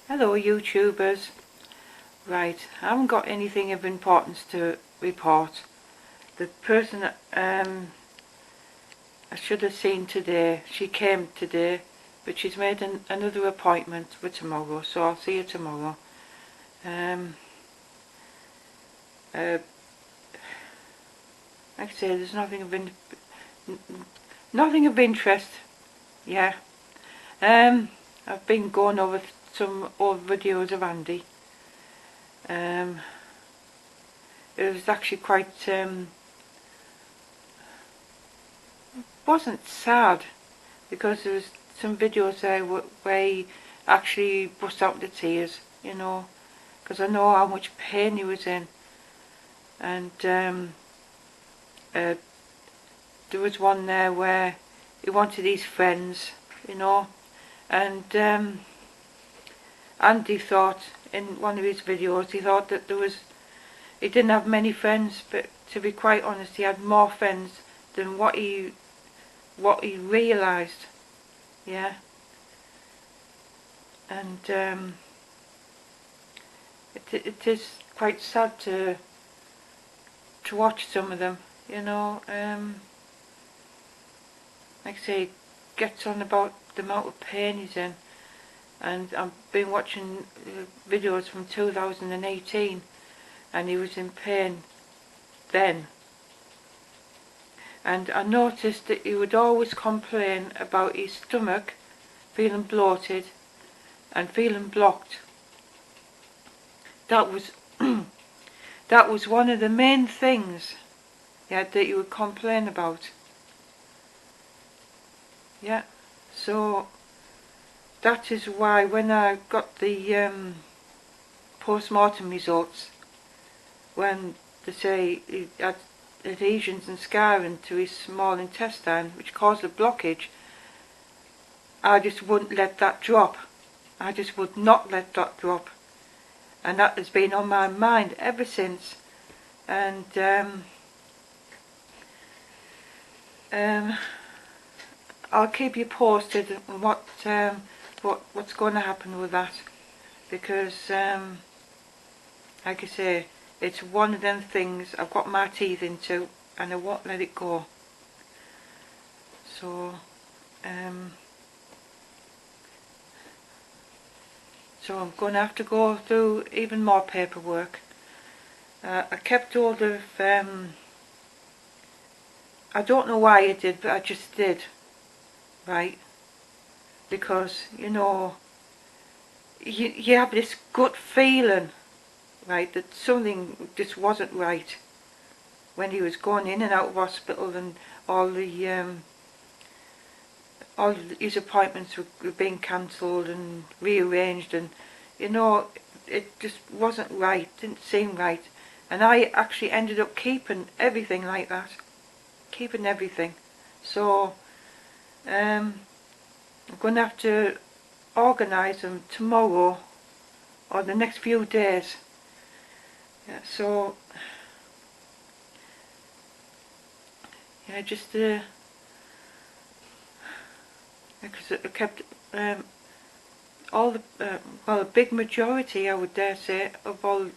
Hello YouTubers. Right, I haven't got anything of importance to report. The person I should have seen today, she came today, but she's made another appointment for tomorrow, so I'll see her tomorrow. Like I say, there's nothing of interest. Yeah. I've been going over some old videos of Andy. It was actually quite wasn't sad, because there was some videos there where he actually burst out into tears, because I know how much pain he was in. And there was one there where he wanted his friends, and Andy thought in one of his videos, he thought that he didn't have many friends, but to be quite honest, he had more friends than what he realised. Yeah. And it is quite sad to watch some of them, like I say, gets on about the amount of pain he's in. And I've been watching videos from 2018, and he was in pain then. And I noticed that he would always complain about his stomach feeling bloated and feeling blocked. That was that was one of the main things, yeah, that he would complain about. Yeah, so that is why when I got the post-mortem results, when they say he had adhesions and scarring to his small intestine, which caused a blockage, I just wouldn't let that drop. I just would not let that drop. And that has been on my mind ever since. And I'll keep you posted on what's going to happen with that, because like I say, it's one of them things I've got my teeth into, and I won't let it go. So I'm going to have to go through even more paperwork. I kept hold of I don't know why I did, but I just did, right? Because you have this gut feeling, right, that something just wasn't right when he was going in and out of hospital, and all his appointments were being cancelled and rearranged, and it just wasn't right, didn't seem right. And I actually ended up keeping everything like that, keeping everything. So I'm going to have to organise them tomorrow or the next few days. Yeah, so yeah, just because I kept all the well, a big majority, I would dare say, of all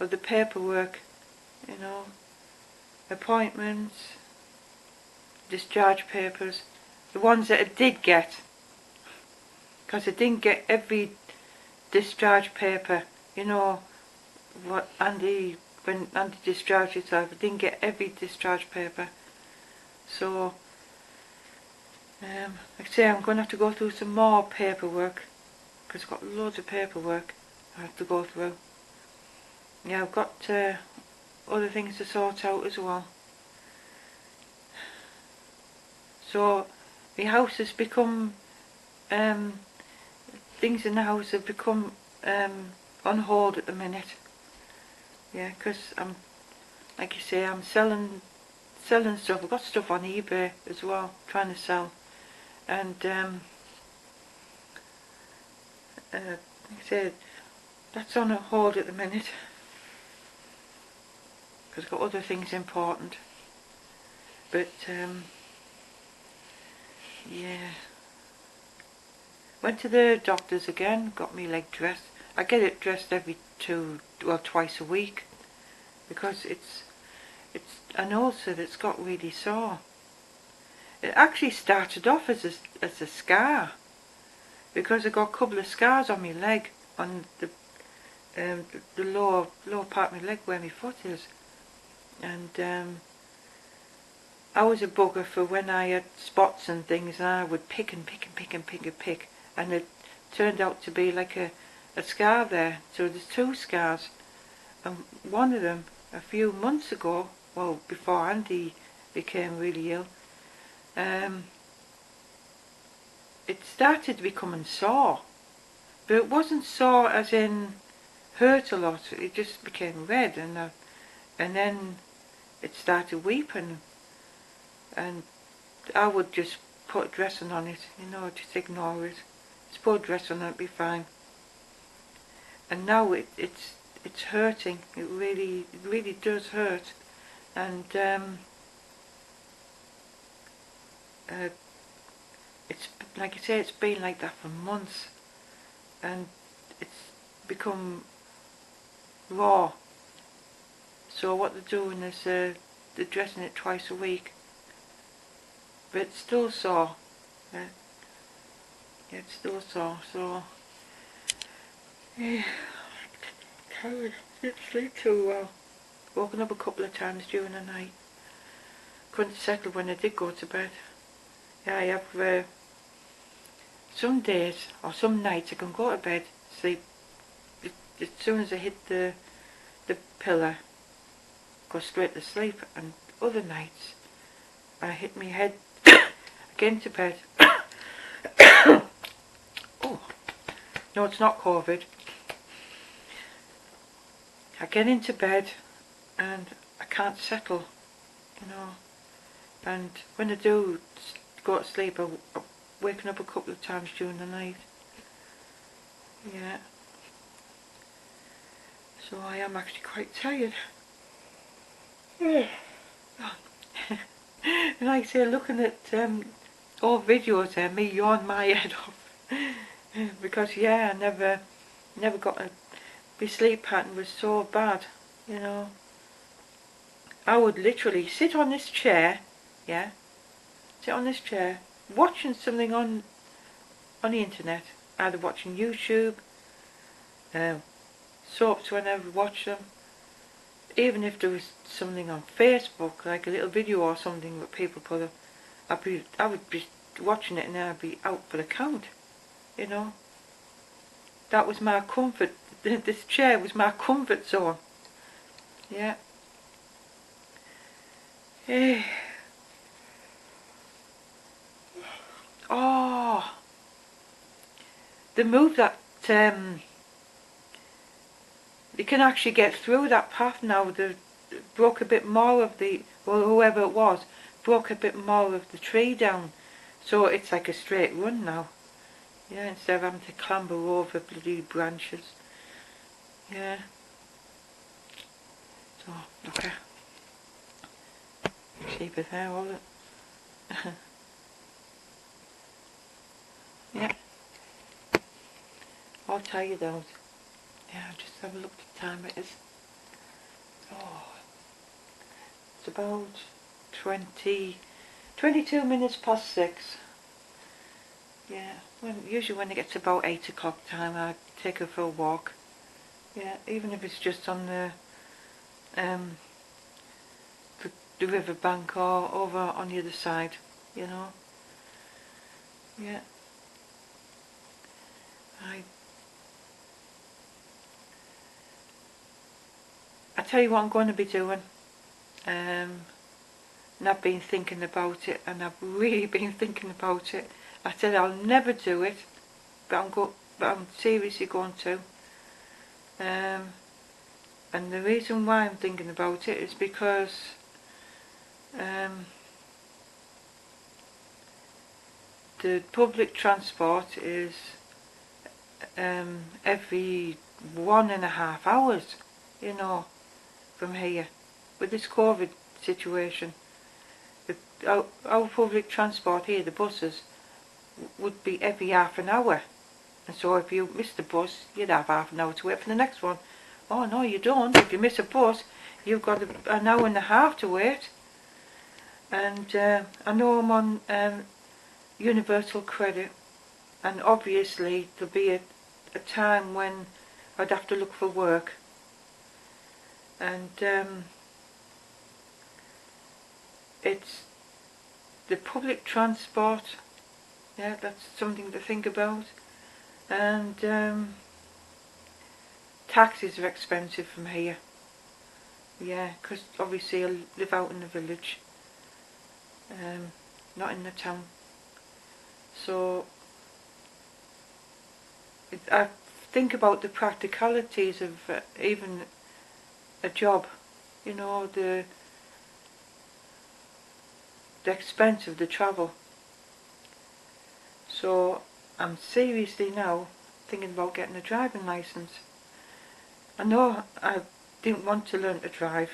of the paperwork, appointments, discharge papers, the ones that I did get, because I didn't get every discharge paper, when Andy discharged himself, I didn't get every discharge paper. So like I say, I'm going to have to go through some more paperwork, because I've got loads of paperwork I have to go through. Yeah, I've got other things to sort out as well. So the house has become things in the house have become on hold at the minute. Yeah, because I'm, like you say, I'm selling stuff. I've got stuff on eBay as well, trying to sell. And like I said, that's on a hold at the minute, because I've got other things important. But yeah, Went to the doctors again, got me leg dressed. I get it dressed every twice a week, because it's an ulcer that's got really sore. It actually started off as a scar, because I got a couple of scars on my leg, on the lower part of my leg where my foot is, and I was a bugger for when I had spots and things, and I would pick and pick and pick and pick and pick, and it turned out to be like a scar there. So there's two scars, and one of them a few months ago, well, before Andy became really ill, it started becoming sore, but it wasn't sore as in hurt a lot. It just became red, and then it started weeping, and I would just put dressing on it, just ignore it. Just put dressing on it, be fine. And now it's hurting. It really does hurt, and it's like I say, it's been like that for months, and it's become raw. So what they're doing is they're dressing it twice a week, but it's still sore. Yeah, it's still sore. So yeah, tired. Didn't sleep too well. Woken up a couple of times during the night. Couldn't settle when I did go to bed. Yeah, I have some days or some nights I can go to bed, sleep as soon as I hit the pillow, go straight to sleep, and other nights I hit my head again to bed. Oh, no, it's not COVID. I get into bed and I can't settle, and when I do go to sleep, I'm waking up a couple of times during the night. Yeah. So I am actually quite tired. And like I say, looking at old videos there, me yawn my head off. Because yeah, I never got my sleep pattern was so bad, I would literally sit on this chair, watching something on the internet, either watching YouTube, soaps when I would watch them, even if there was something on Facebook, like a little video or something that people put up, I would be watching it and then I'd be out for the count, That was my comfort. This chair was my comfort zone. Yeah. Oh, the move that you can actually get through that path now. They broke a bit more of whoever it was, broke a bit more of the tree down, so it's like a straight run now. Yeah, instead of having to clamber over bloody branches. Yeah. So, okay. Keep it there, all it. Yeah. All tired out. Yeah, just have a look at the time it is. Oh, it's about 22 minutes past 6. Yeah, usually when it gets about 8 o'clock time, I take her for a walk. Yeah, even if it's just on the river bank or over on the other side, Yeah. I tell you what I'm going to be doing. And I've been thinking about it, and I've really been thinking about it. I said I'll never do it, but I'm seriously going to. And the reason why I'm thinking about it is because the public transport is every 1.5 hours, from here. With this COVID situation, our public transport here, the buses, would be every half an hour. And so if you miss the bus, you'd have half an hour to wait for the next one. Oh no, you don't. If you miss a bus, you've got an hour and a half to wait. And I know I'm on universal credit, and obviously there'll be a time when I'd have to look for work. And it's the public transport, yeah, that's something to think about. And taxis are expensive from here. Yeah, because obviously I live out in the village, not in the town. So I think about the practicalities of even a job, you know, the expense of the travel. So I'm seriously now thinking about getting a driving licence. I know I didn't want to learn to drive,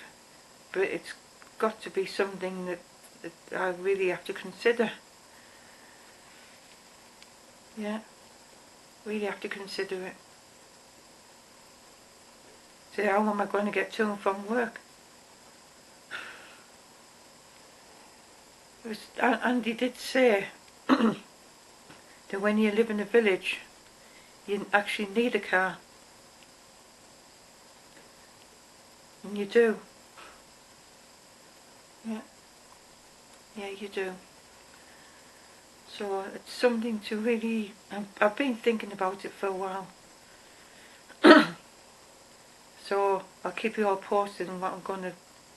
but it's got to be something that I really have to consider. Yeah, really have to consider it. So how am I going to get to and from work? Andy did say that when you live in a village, you actually need a car. And you do. Yeah. Yeah, you do. So it's something to really... I've been thinking about it for a while. So I'll keep you all posted on what I'm going to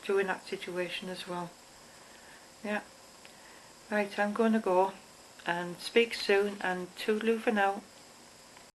do in that situation as well. Yeah. Right, I'm going to go and speak soon, and toodaloo for now.